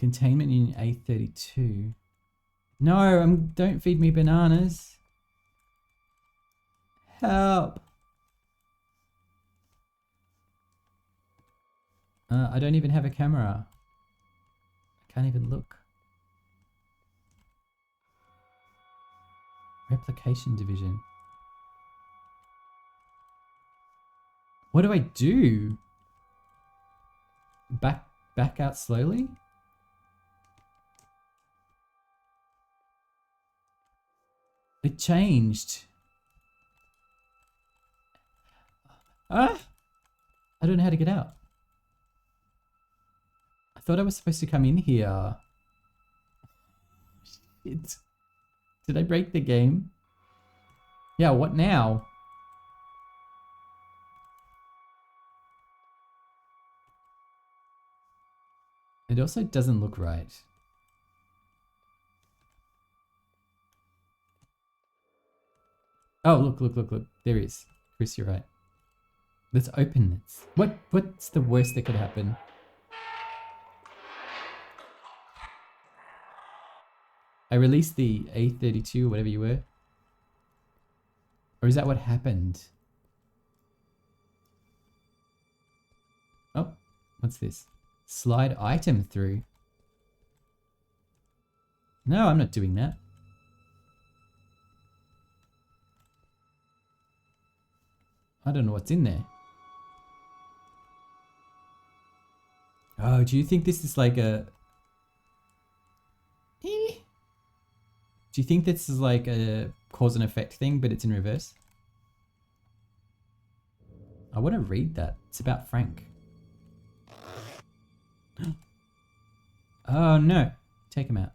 Containment in A32. No, don't feed me bananas. Help. I don't even have a camera. I can't even look. Replication division. What do I do? Back out slowly? It changed. Ah! I don't know how to get out. I thought I was supposed to come in here. Shit. Did I break the game? Yeah, what now? It also doesn't look right. Oh, look. There is. Chris, you're right. Let's open it. What's the worst that could happen? I released the A32, whatever you were. Or is that what happened? Oh, what's this? Slide item through. No, I'm not doing that. I don't know what's in there. Oh, do you think this is like a... Do you think this is like a cause and effect thing, but it's in reverse? I want to read that. It's about Frank. Oh no. Take him out.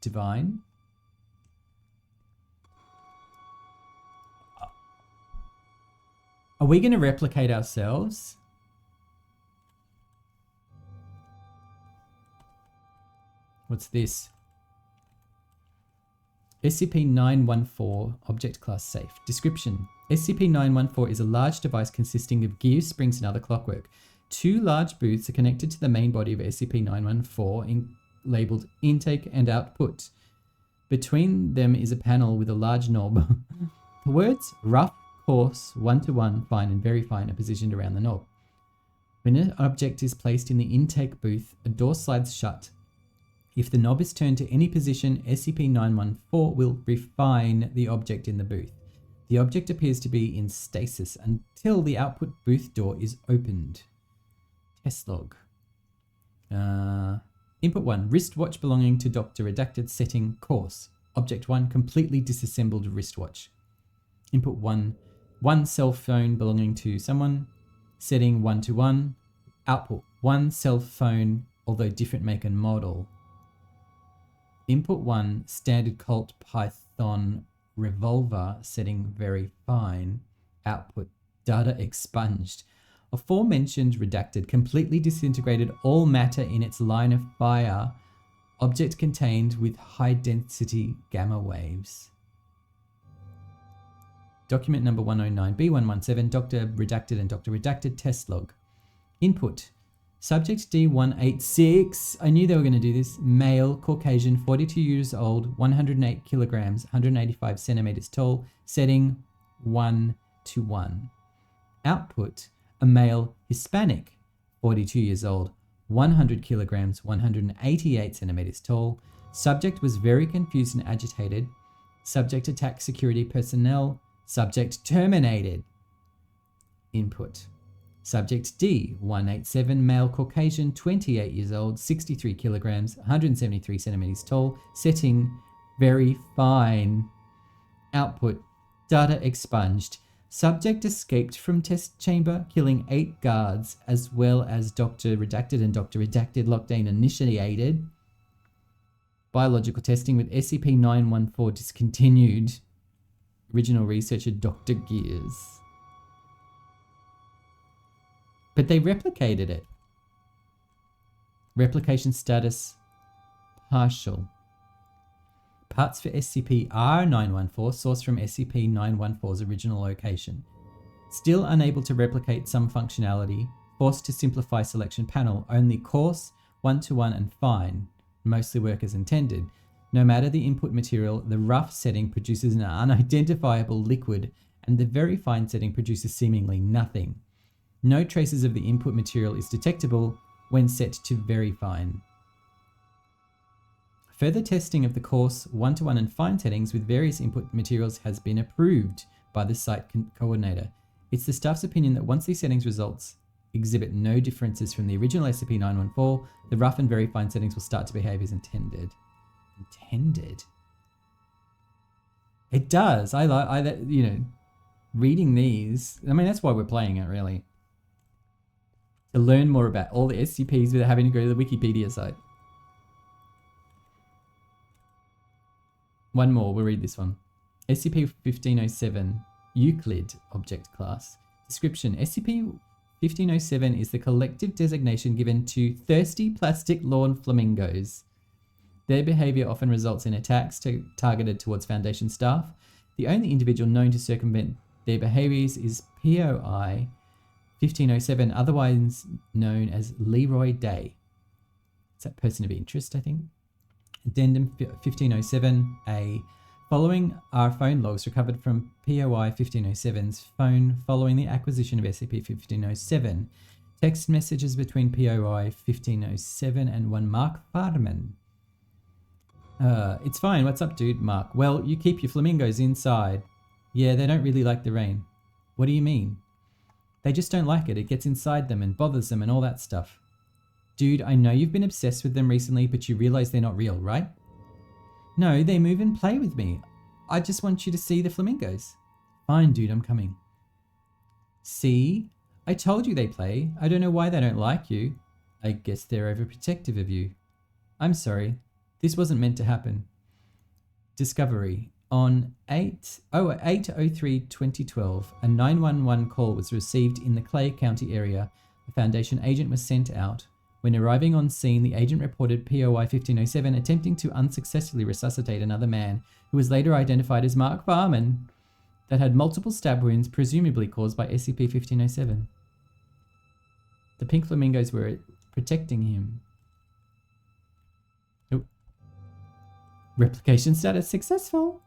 Divine. Are we going to replicate ourselves? What's this? SCP-914 Object Class Safe. Description. SCP-914 is a large device consisting of gears, springs, and other clockwork. 2 large booths are connected to the main body of SCP-914 labeled Intake and Output. Between them is a panel with a large knob. The words rough, coarse, 1-to-1, fine, and very fine are positioned around the knob. When an object is placed in the intake booth, a door slides shut. If the knob is turned to any position, SCP-914 will refine the object in the booth. The object appears to be in stasis until the output booth door is opened. Test log. Input 1. Wristwatch belonging to Dr. Redacted. Setting course. Object 1. Completely disassembled wristwatch. Input 1. One cell phone belonging to someone. Setting 1-to-1. Output 1 cell phone, although different make and model. Input 1. Standard Colt Python revolver. Setting very fine. Output data expunged. Aforementioned redacted completely disintegrated all matter in its line of fire. Object contained with high density gamma waves. Document number 109B117, Dr. Redacted and Dr. Redacted test log. Input. Subject D186, I knew they were going to do this, male, Caucasian, 42 years old, 108 kilograms, 185 centimeters tall, setting 1-to-1. Output, a male, Hispanic, 42 years old, 100 kilograms, 188 centimeters tall. Subject was very confused and agitated. Subject attacked security personnel. Subject terminated. Input. Subject D, 187, male, Caucasian, 28 years old, 63 kilograms, 173 centimeters tall, setting very fine. Output, data expunged. Subject escaped from test chamber, killing 8 guards, as well as Dr. Redacted and Dr. Redacted lockdown initiated. Biological testing with SCP-914 discontinued. Original researcher Dr. Gears. But they replicated it. Replication status partial. Parts for SCP-R914 sourced from SCP-914's original location. Still unable to replicate some functionality, forced to simplify selection panel, only coarse, one-to-one and fine, mostly work as intended. No matter the input material, the rough setting produces an unidentifiable liquid and the very fine setting produces seemingly nothing. No traces of the input material is detectable when set to very fine. Further testing of the coarse, one-to-one and fine settings with various input materials has been approved by the site coordinator. It's the staff's opinion that once these settings results exhibit no differences from the original SCP-914, the rough and very fine settings will start to behave as intended. Intended? It does. You know, reading these, I mean, that's why we're playing it, really. To learn more about all the SCPs without having to go to the Wikipedia site. One more, we'll read this one. SCP-1507, Euclid Object Class. Description: SCP-1507 is the collective designation given to thirsty plastic lawn flamingos. Their behavior often results in attacks targeted towards Foundation staff. The only individual known to circumvent their behaviors is POI 1507, otherwise known as Leroy Day. It's that person of interest, I think. Addendum 1507A. Following are phone logs recovered from POI 1507's phone following the acquisition of SCP-1507. Text messages between POI 1507 and one Mark Farman. It's fine. What's up, dude? Mark. Well, you keep your flamingos inside. Yeah, they don't really like the rain. What do you mean? They just don't like it. It gets inside them and bothers them and all that stuff. Dude, I know you've been obsessed with them recently, but you realize they're not real, right? No, they move and play with me. I just want you to see the flamingos. Fine, dude, I'm coming. See? I told you they play. I don't know why they don't like you. I guess they're overprotective of you. I'm sorry. This wasn't meant to happen. Discovery. On 8/03/2012, a 911 call was received in the Clay County area. A Foundation agent was sent out. When arriving on scene, the agent reported POI 1507 attempting to unsuccessfully resuscitate another man, who was later identified as Mark Farman, that had multiple stab wounds presumably caused by SCP-1507. The pink flamingos were protecting him. Oh. Replication status successful.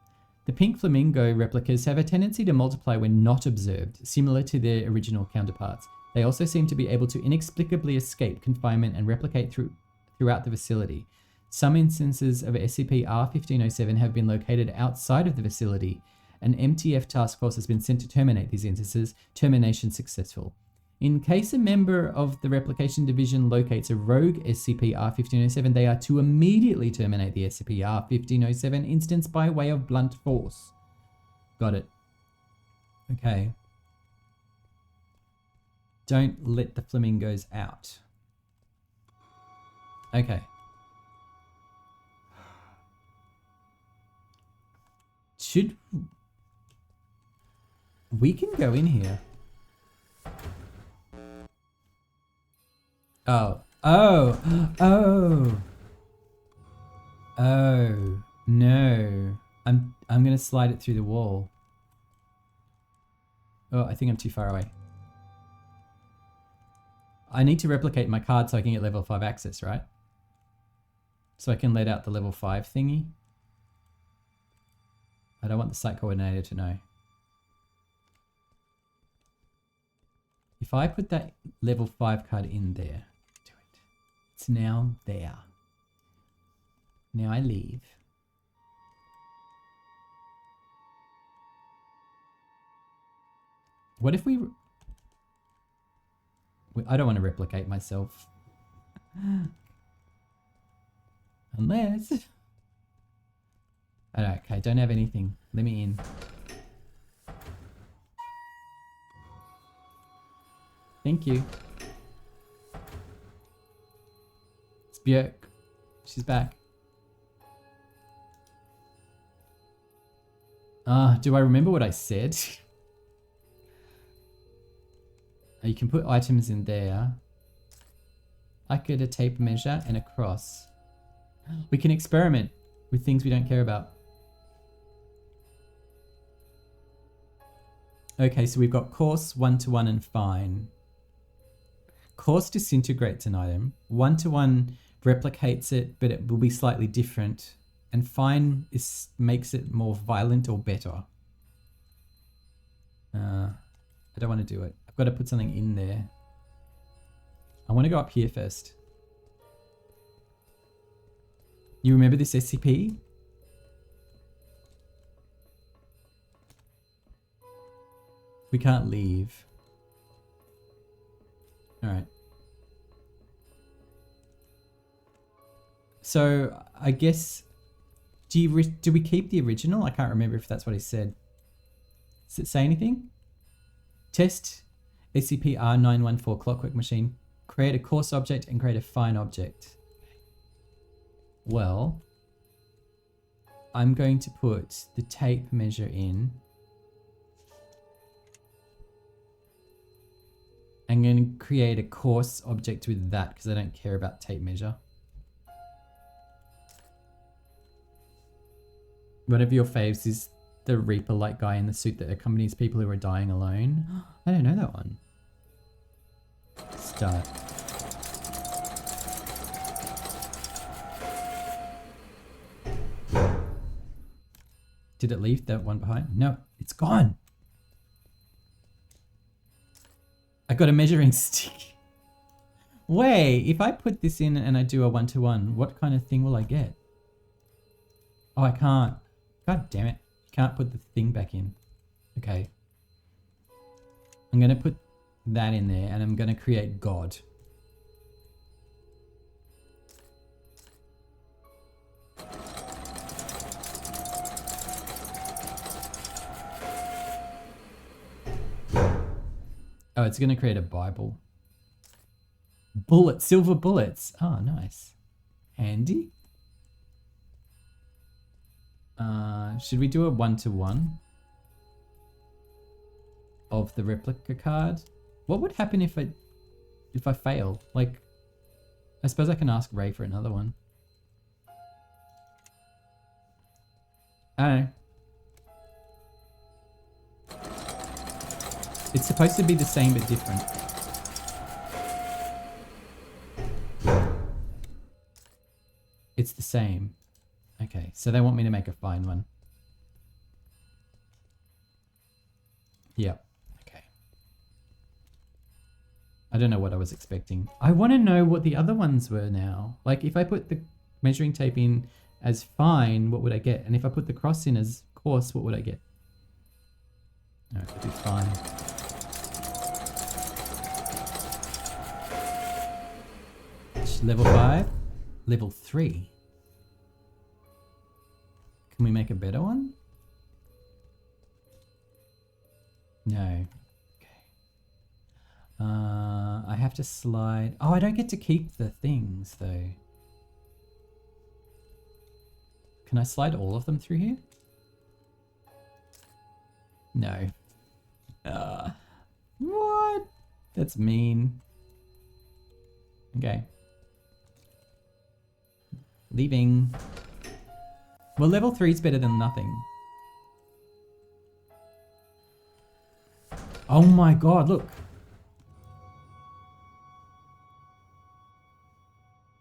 The pink flamingo replicas have a tendency to multiply when not observed, similar to their original counterparts. They also seem to be able to inexplicably escape confinement and replicate throughout the facility. Some instances of SCP-R1507 have been located outside of the facility. An MTF task force has been sent to terminate these instances. Termination successful. In case a member of the Replication Division locates a rogue SCP-R1507, they are to immediately terminate the SCP-R1507 instance by way of blunt force. Got it. Okay. Don't let the flamingos out. Okay. We can go in here. Oh. No. I'm gonna slide it through the wall. Oh, I think I'm too far away. I need to replicate my card so I can get level 5 access, right? So I can let out the level 5 thingy. I don't want the site coordinator to know. If I put that level 5 card in there, do it. It's now there. Now I leave. What if we... I don't want to replicate myself. Unless... Okay, don't have anything. Let me in. Thank you. It's Björk. She's back. Do I remember what I said? You can put items in there. I could a tape measure and a cross. We can experiment with things we don't care about. Okay, so we've got coarse, 1-to-1, and fine. Coarse disintegrates an item. 1-to-1 replicates it, but it will be slightly different. And fine makes it more violent or better. I don't want to do it. I've got to put something in there. I want to go up here first. You remember this SCP? We can't leave. Alright. So, I guess... Do we keep the original? I can't remember if that's what he said. Does it say anything? Test SCP-R914 Clockwork Machine. Create a coarse object and create a fine object. Well, I'm going to put the tape measure in. I'm going to create a coarse object with that because I don't care about tape measure. One of your faves is the Reaper-like guy in the suit that accompanies people who are dying alone. I don't know that one. Start. Did it leave that one behind? No, it's gone. I got a measuring stick. Wait, if I put this in and I do a 1-to-1, what kind of thing will I get? Oh, I can't. God damn it. Can't put the thing back in. Okay. I'm going to put that in there and I'm going to create God. Oh, it's going to create a Bible. Bullets, silver bullets. Oh, nice. Handy. Should we do a 1-to-1 of the replica card? What would happen if I fail? Like, I suppose I can ask Ray for another one. I don't know. It's supposed to be the same but different. It's the same. Okay, so they want me to make a fine one. Yep, okay. I don't know what I was expecting. I want to know what the other ones were now. Like, if I put the measuring tape in as fine, what would I get? And if I put the cross in as coarse, what would I get? Alright, we'll do fine. Level 5. Level 3. Can we make a better one? No. Okay. I have to slide. Oh, I don't get to keep the things though. Can I slide all of them through here? No. What? That's mean. Okay. Leaving. Well, level 3 is better than nothing. Oh my god, look.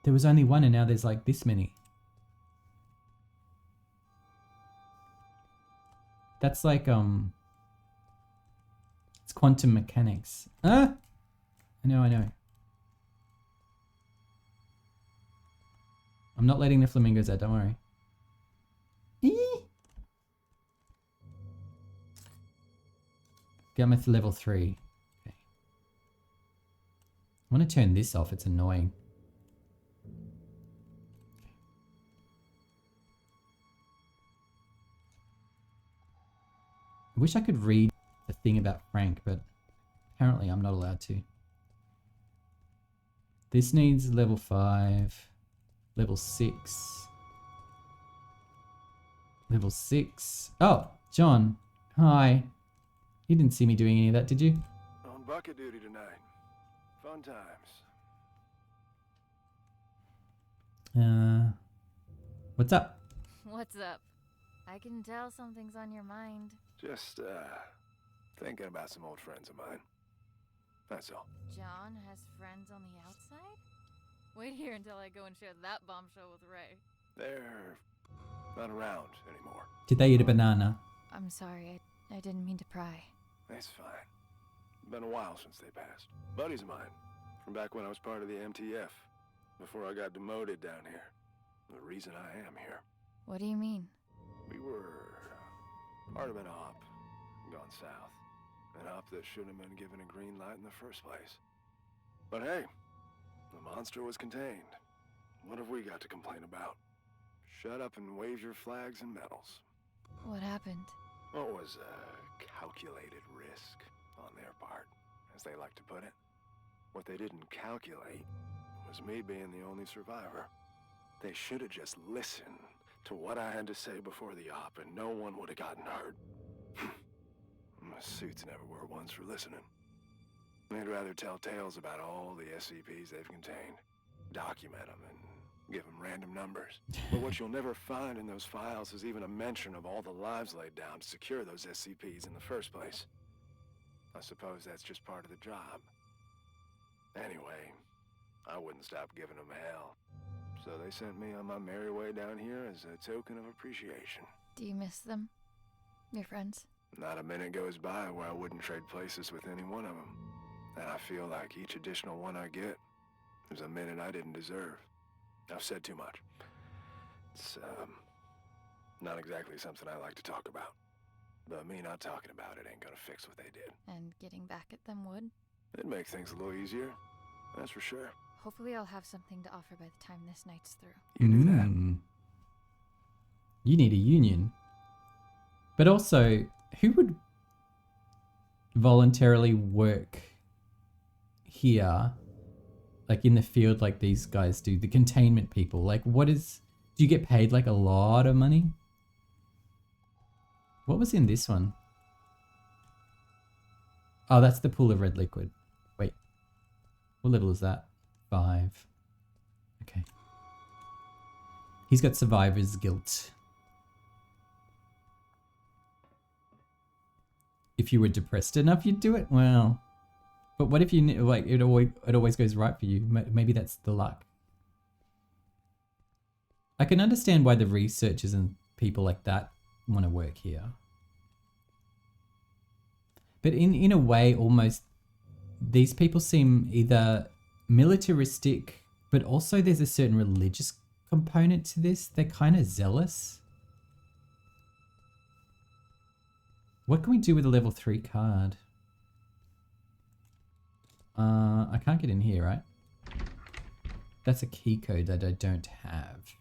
There was only one and now there's like this many. That's like, it's quantum mechanics. Ah! I know. I'm not letting the flamingos out, don't worry. Get me to level 3. Okay. I want to turn this off, it's annoying. I wish I could read the thing about Frank, but apparently I'm not allowed to. This needs level 5, level 6. Level 6. Oh, John. Hi. You didn't see me doing any of that, did you? On bucket duty tonight. Fun times. What's up? What's up? I can tell something's on your mind. Just, Thinking about some old friends of mine. That's all. John has friends on the outside? Wait here until I go and share that bombshell with Ray. They're not around anymore. Did they eat a banana? I'm sorry, I didn't mean to pry. It's fine. Been a while since they passed. Buddies of mine, from back when I was part of the MTF, before I got demoted down here. The reason I am here. What do you mean? We were part of an op gone south. An op that should have been given a green light in the first place. But hey, the monster was contained. What have we got to complain about? Shut up and wave your flags and medals. What happened? What was a calculated risk on their part, as they like to put it. What they didn't calculate was me being the only survivor. They should have just listened to what I had to say before the op, and no one would have gotten hurt. My suits never were ones for listening. They'd rather tell tales about all the SCPs they've contained, document them, and give them random numbers. But what you'll never find in those files is even a mention of all the lives laid down to secure those SCPs in the first place. I suppose that's just part of the job. Anyway, I wouldn't stop giving them hell. So they sent me on my merry way down here as a token of appreciation. Do you miss them? Your friends? Not a minute goes by where I wouldn't trade places with any one of them. And I feel like each additional one I get is a minute I didn't deserve. I've said too much. It's, not exactly something I like to talk about. But me not talking about it ain't gonna fix what they did. And getting back at them would? It'd make things a little easier, that's for sure. Hopefully I'll have something to offer by the time this night's through. You do that. You need a union. But also, who would voluntarily work here, like in the field like these guys do, the containment people? Like, do you get paid like a lot of money? What was in this one? Oh, that's the pool of red liquid. Wait, what level is that? 5. Okay. He's got survivor's guilt. If you were depressed enough, you'd do it. Well, but what if you like it always goes right for you? Maybe that's the luck. I can understand why the researchers and people like that want to work here. But in a way, almost these people seem either militaristic, but also there's a certain religious component to this. They're kind of zealous. What can we do with a level 3 card? I can't get in here, right? That's a key code that I don't have.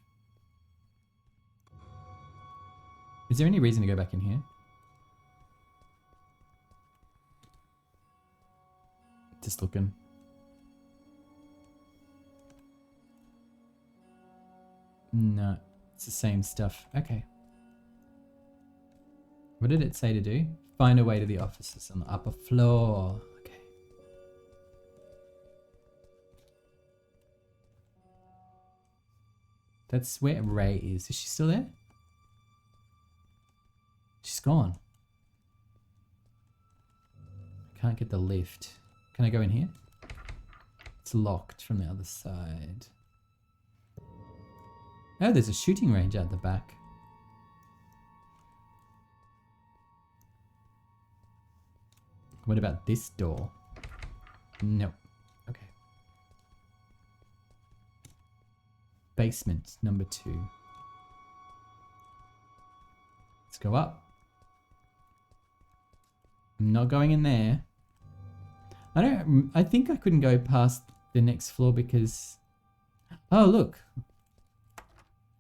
Is there any reason to go back in here? Just looking. No, it's the same stuff. Okay. What did it say to do? Find a way to the offices on the upper floor. Okay. That's where Ray is. Is she still there? She's gone. I can't get the lift. Can I go in here? It's locked from the other side. Oh, there's a shooting range out the back. What about this door? Nope. Okay. Basement number 2. Let's go up. I'm not going in there. I think I couldn't go past the next floor because... Oh, look.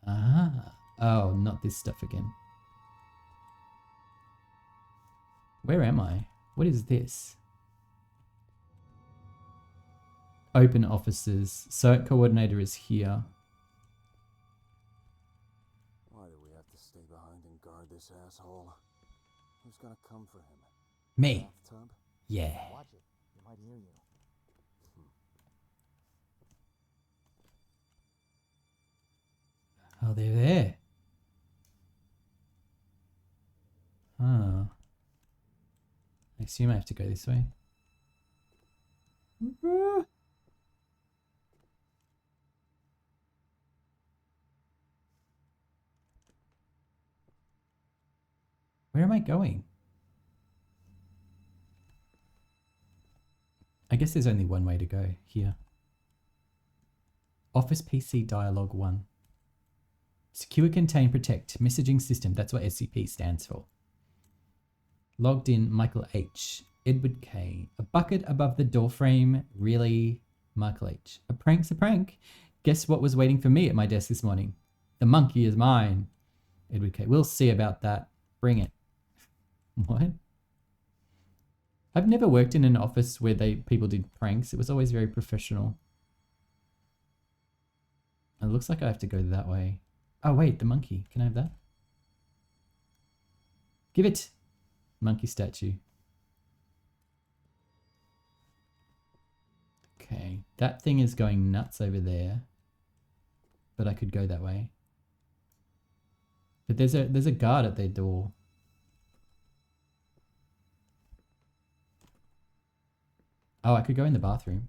Ah. Oh, not this stuff again. Where am I? What is this? Open offices. Site coordinator is here. Why do we have to stay behind and guard this asshole? Who's gonna come for him? Me. Bathtub? Yeah. Watch it. They might hear you. Oh, they're there. Oh. I assume I have to go this way. Where am I going? I guess there's only one way to go here. Office PC Dialogue 1. Secure, Contain, Protect Messaging System. That's what SCP stands for. Logged in, Michael H. Edward K. A bucket above the doorframe. Really? Michael H. A prank's a prank. Guess what was waiting for me at my desk this morning? The monkey is mine. Edward K. We'll see about that. Bring it. What? I've never worked in an office where people did pranks. It was always very professional. It looks like I have to go that way. Oh wait, the monkey. Can I have that? Give it. Monkey statue. Okay, that thing is going nuts over there. But I could go that way. But there's a guard at their door. Oh, I could go in the bathroom.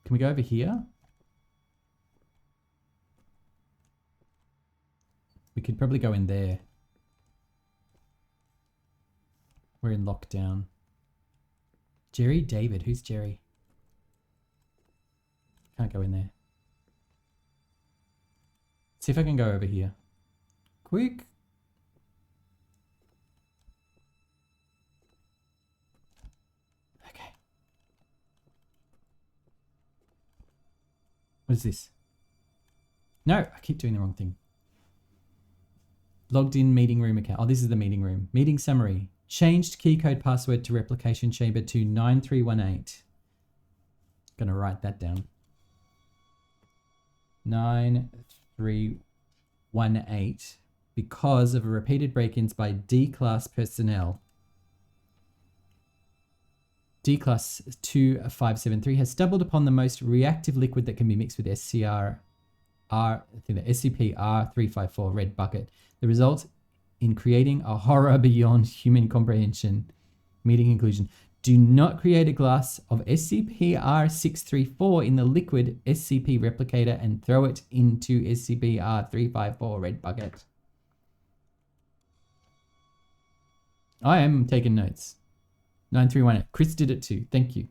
Can we go over here? We could probably go in there. We're in lockdown. Jerry David. Who's Jerry? Can't go in there. See if I can go over here. Quick. Okay. What is this? No, I keep doing the wrong thing. Logged in meeting room account. Oh, this is the meeting room. Meeting summary. Changed key code password to replication chamber to 9318. Gonna write that down. 9318 because of repeated break-ins by D-class personnel. D-class 2573 has stumbled upon the most reactive liquid that can be mixed with SCP-R354 red bucket. The result in creating a horror beyond human comprehension. Meeting conclusion. Do not create a glass of SCP-R634 in the liquid SCP replicator and throw it into SCP-R354 red bucket. I am taking notes. 9318. Chris did it too. Thank you.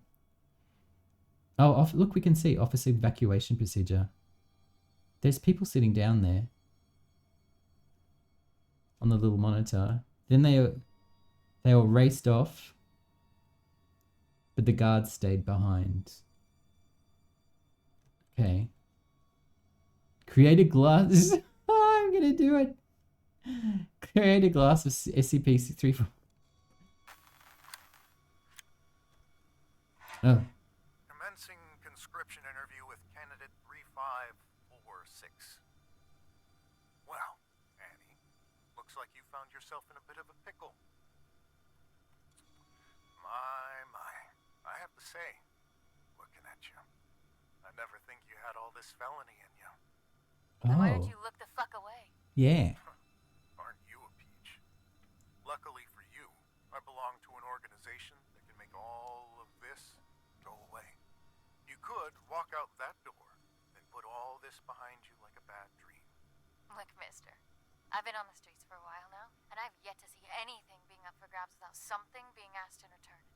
Oh, look, we can see office evacuation procedure. There's people sitting down there on the little monitor. Then they all raced off, but the guards stayed behind. Okay. Create a glass. Oh, I'm gonna do it. Create a glass of SCP-634. Oh. Commencing conscription interview with candidate 3546. Well, Annie, looks like you found yourself in a bit of a pickle. My. I have to say, looking at you, I never think you had all this felony in you. Then why Oh. don't you look the fuck away? Yeah. Aren't you a peach? Luckily for you, I belong to an organization that can make all of this go away. You could walk out that door and put all this behind you like a bad dream. Look, mister, I've been on the streets for a while now, and I've yet to see anything being up for grabs without something being asked in return.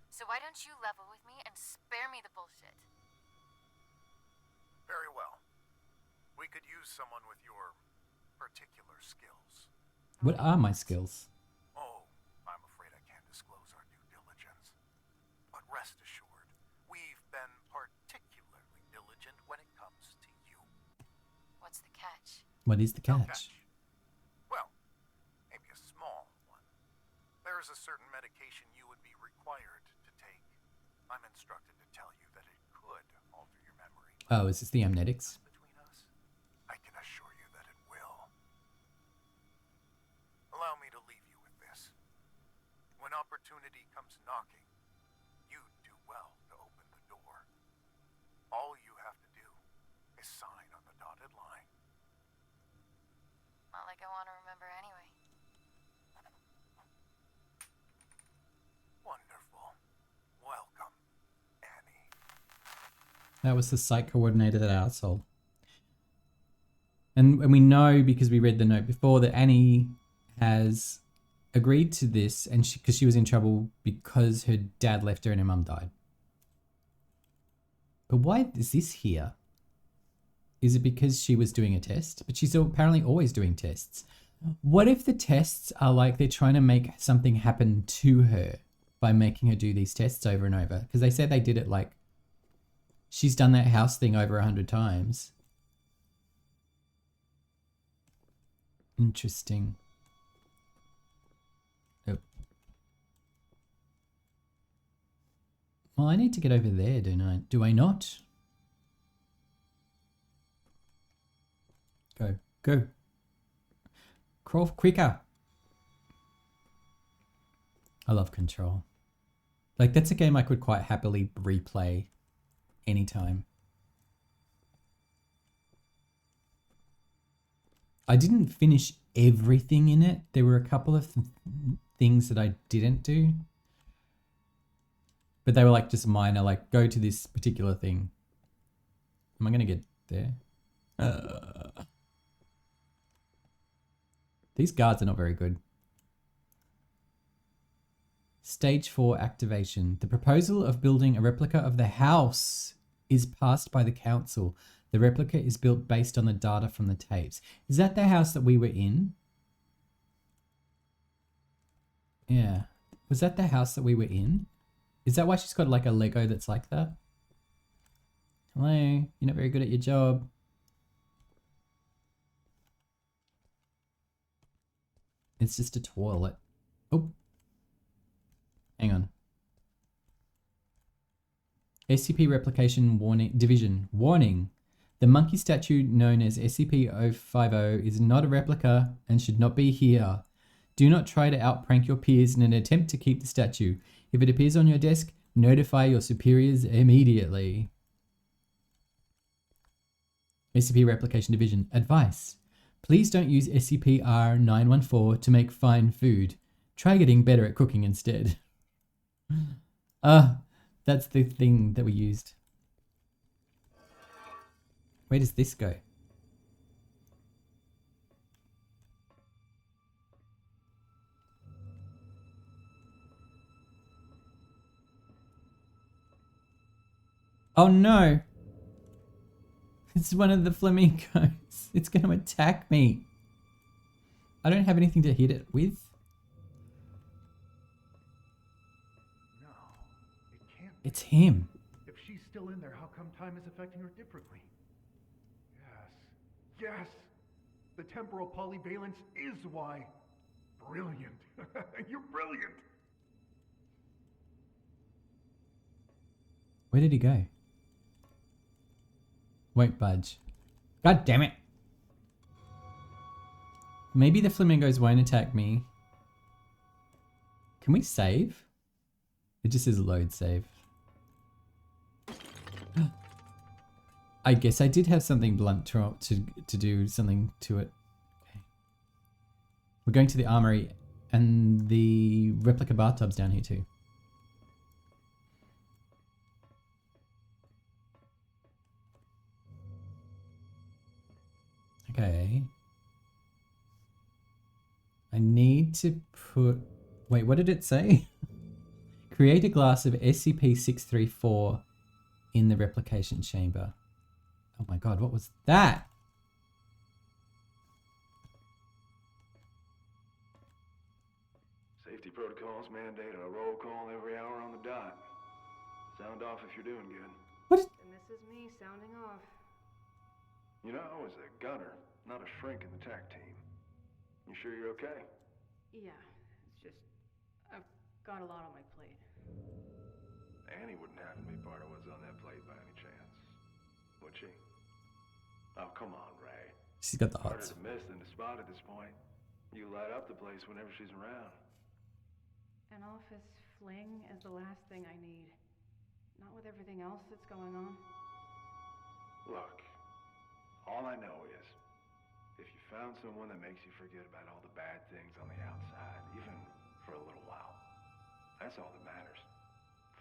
So why don't you level with me and spare me the bullshit? Very well. We could use someone with your particular skills. What are my skills? Oh, I'm afraid I can't disclose our due diligence. But rest assured, we've been particularly diligent when it comes to you. What's the catch? What is the No catch? Well, maybe a small one. There is a certain medication you would be required to take. I'm instructed to tell you that it could alter your memory. Oh, is this the amnetics? Between us, I can assure you that it will. Allow me to leave you with this. When opportunity comes knocking, you do well to open the door. All you have to do is sign on the dotted line. Not like I want to remember anyway. That was the site coordinator, that asshole. And we know, because we read the note before, that Annie has agreed to this, and because she was in trouble because her dad left her and her mum died. But why is this here? Is it because she was doing a test? But she's apparently always doing tests. What if the tests are like they're trying to make something happen to her by making her do these tests over and over? Because they said they did it like she's done that house thing over 100 times. Interesting. Oh. Well, I need to get over there, don't I? Do I not? Go. Go. Crawl quicker. I love Control. Like, that's a game I could quite happily replay anytime. I didn't finish everything in it. There were a couple of things that I didn't do. But they were like just minor, like go to this particular thing. Am I going to get there? These guards are not very good. Stage 4 activation. The proposal of building a replica of the house is passed by the council. The replica is built based on the data from the tapes. Is that the house that we were in? Yeah. Was that the house that we were in? Is that why she's got like a Lego that's like that? Hello, you're not very good at your job. It's just a toilet. Oh. Hang on. SCP Replication Warning Division. Warning. The monkey statue known as SCP-050 is not a replica and should not be here. Do not try to outprank your peers in an attempt to keep the statue. If it appears on your desk, notify your superiors immediately. SCP Replication Division. Advice. Please don't use SCP-R914 to make fine food. Try getting better at cooking instead. That's the thing that we used. Where does this go? Oh no! It's one of the flamingos. It's going to attack me. I don't have anything to hit it with. No, it can't. It's him. If she's still in there, how come time is affecting her differently? Yes! The temporal polyvalence is why. Brilliant. You're brilliant. Where did he go? Won't budge. God damn it. Maybe the flamingos won't attack me. Can we save? It just says load save. I guess I did have something blunt to do something to it. Okay. We're going to the armory and the replica bathtub's down here too. Okay. I need to put... Wait, what did it say? Create a glass of SCP-634 in the replication chamber. Oh my god, what was that? Safety protocols mandate a roll call every hour on the dot. Sound off if you're doing good. What? And this is me sounding off. You know, I was a gunner, not a shrink in the TAC team. You sure you're okay? Yeah, it's just I've got a lot on my plate. Annie wouldn't have to be part of what's on that plate by any chance, would she? Oh, come on, Ray. She's got the Harder hots. to miss than to spot at this point. You light up the place whenever she's around. An office fling is the last thing I need. Not with everything else that's going on. Look, all I know is, if you found someone that makes you forget about all the bad things on the outside, even for a little while, that's all that matters.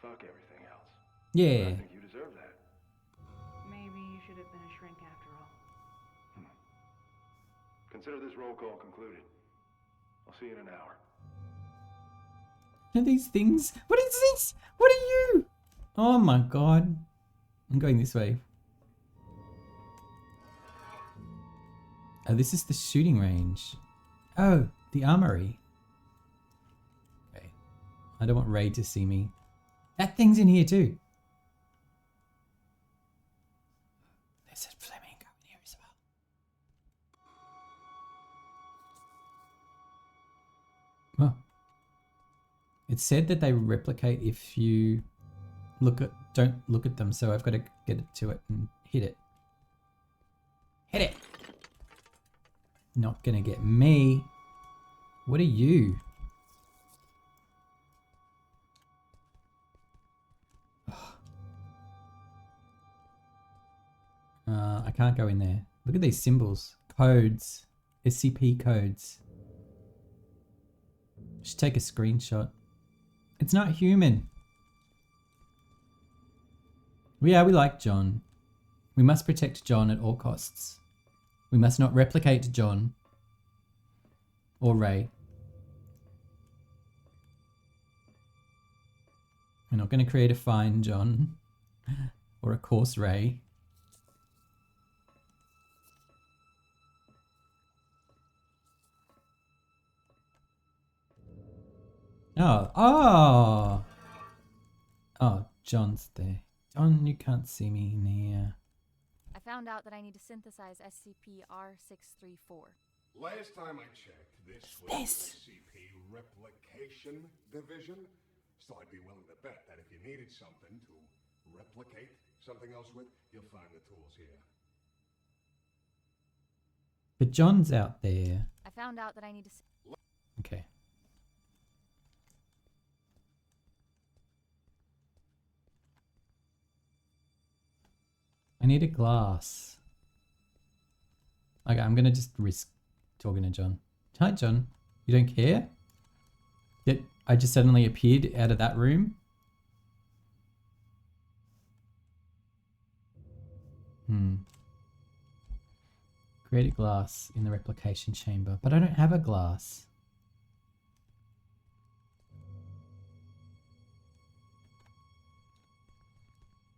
Fuck everything else. Yeah. I think you deserve that. could have been a shrink after all. Consider this roll call concluded. I'll see you in an hour. What are these things? What is this? What are you? Oh my god. I'm going this way. Oh, this is the shooting range. Oh, the armory. Okay. I don't want Ray to see me. That thing's in here too. There's a flamingo in here as well. Oh. It said that they replicate if you don't look at them, so I've got to get to it and hit it. Hit it! Not gonna get me. What are you? I can't go in there. Look at these symbols. Codes. SCP codes. Should take a screenshot. It's not human. We like John. We must protect John at all costs. We must not replicate John. Or Ray. We're not going to create a fine John. Or a coarse Ray. Oh, John's there. John, you can't see me in here. I found out that I need to synthesize SCP-R634. Last time I checked, this was SCP Replication Division. So I'd be willing to bet that if you needed something to replicate something else with, you'll find the tools here. But John's out there. I found out that I need to... Okay. I need a glass. Okay, I'm gonna just risk talking to John. Hi, John. You don't care? That I just suddenly appeared out of that room? Create a glass in the replication chamber, but I don't have a glass.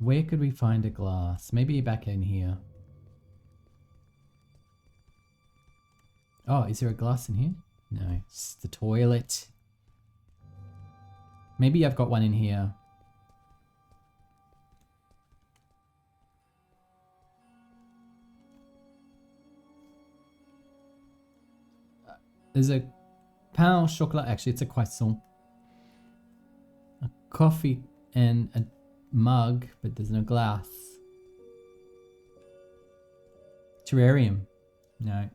Where could we find a glass? Maybe back in here. Oh, is there a glass in here? No, it's the toilet. Maybe I've got one in here. There's a pain au chocolat. Actually, it's a croissant. A coffee and a mug, but there's no glass. Terrarium. No.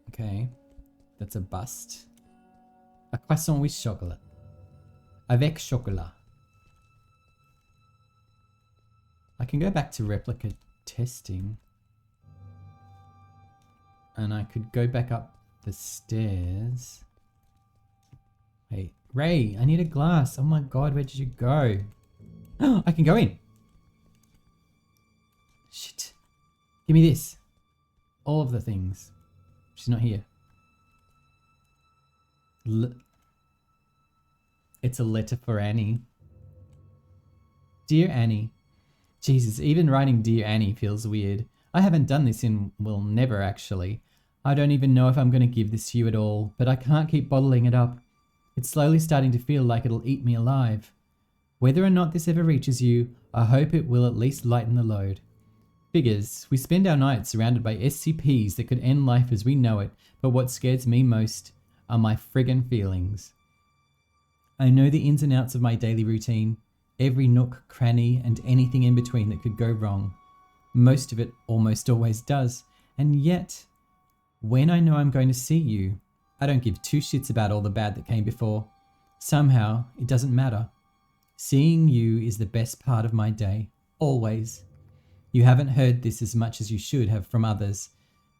Okay. That's a bust. A croissant with chocolat. Avec chocolat. I can go back to replica testing. And I could go back up the stairs. Wait, Ray, I need a glass. Oh my god, where did you go? Oh, I can go in. Shit. Give me this. All of the things. She's not here. It's a letter for Annie. Dear Annie. Jesus, even writing Dear Annie feels weird. I haven't done this in, well, never actually. I don't even know if I'm going to give this to you at all, but I can't keep bottling it up. It's slowly starting to feel like it'll eat me alive. Whether or not this ever reaches you, I hope it will at least lighten the load. Figures, we spend our nights surrounded by SCPs that could end life as we know it, but what scares me most are my friggin' feelings. I know the ins and outs of my daily routine, every nook, cranny, and anything in between that could go wrong. Most of it almost always does, and yet, when I know I'm going to see you, I don't give two shits about all the bad that came before. Somehow, it doesn't matter. Seeing you is the best part of my day, always. You haven't heard this as much as you should have from others,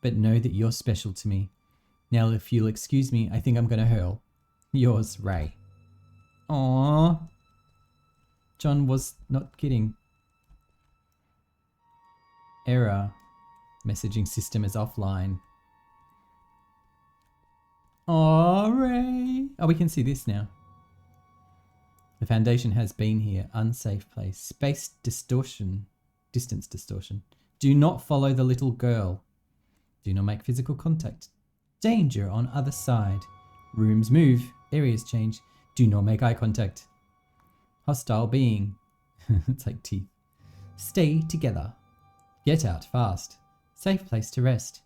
but know that you're special to me. Now, if you'll excuse me, I think I'm going to hurl. Yours, Ray. Aww. John was not kidding. Error. Messaging system is offline. Oh, Ray. Oh, we can see this now. The Foundation has been here. Unsafe place. Space distortion. Distance distortion. Do not follow the little girl. Do not make physical contact. Danger on other side. Rooms move. Areas change. Do not make eye contact. Hostile being. It's like teeth. Stay together. Get out fast. Safe place to rest.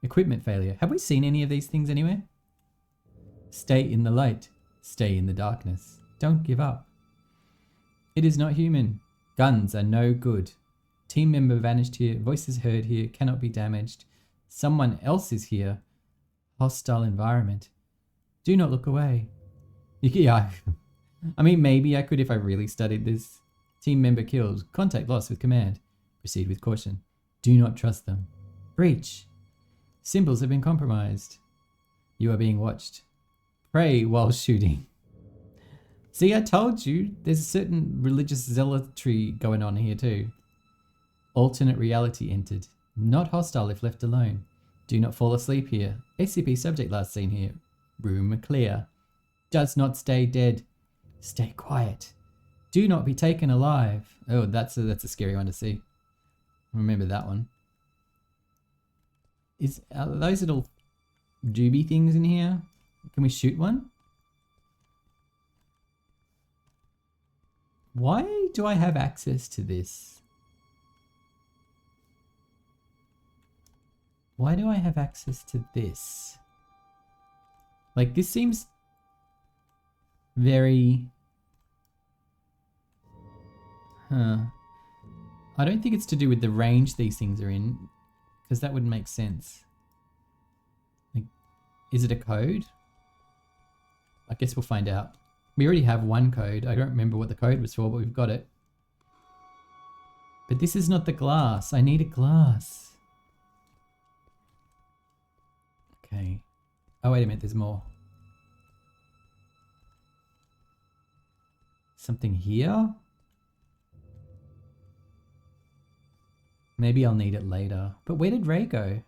Equipment failure. Have we seen any of these things anywhere? Stay in the light. Stay in the darkness. Don't give up. It is not human. Guns are no good. Team member vanished here. Voices heard here. Cannot be damaged. Someone else is here. Hostile environment. Do not look away. Yeah. I mean, maybe I could if I really studied this. Team member killed. Contact lost with command. Proceed with caution. Do not trust them. Breach. Symbols have been compromised. You are being watched. Pray while shooting. See, I told you, there's a certain religious zealotry going on here too. Alternate reality entered. Not hostile if left alone. Do not fall asleep here. SCP subject last seen here. Room clear. Does not stay dead. Stay quiet. Do not be taken alive. Oh, that's a scary one to see. Remember that one. Are those little doobie things in here? Can we shoot one? Why do I have access to this? Why do I have access to this? Like, this seems very... I don't think it's to do with the range these things are in, because that wouldn't make sense. Like, is it a code? I guess we'll find out. We already have one code. I don't remember what the code was for, but we've got it. But this is not the glass. I need a glass. Okay. Oh, wait a minute. There's more. Something here? Maybe I'll need it later. But where did Ray go?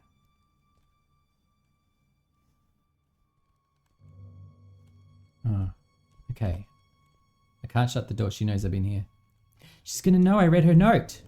Oh, okay. I can't shut the door. She knows I've been here. She's gonna know I read her note.